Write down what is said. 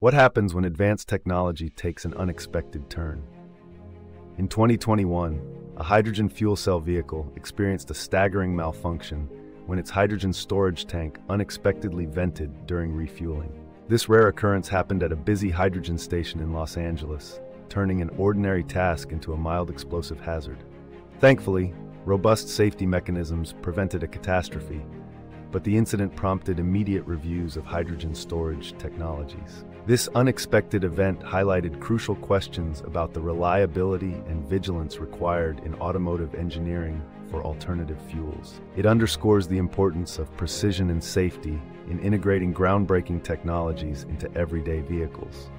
What happens when advanced technology takes an unexpected turn? In 2021, a hydrogen fuel cell vehicle experienced a staggering malfunction when its hydrogen storage tank unexpectedly vented during refueling. This rare occurrence happened at a busy hydrogen station in Los Angeles, turning an ordinary task into a mild explosive hazard. Thankfully, robust safety mechanisms prevented a catastrophe, but the incident prompted immediate reviews of hydrogen storage technologies. This unexpected event highlighted crucial questions about the reliability and vigilance required in automotive engineering for alternative fuels. It underscores the importance of precision and safety in integrating groundbreaking technologies into everyday vehicles.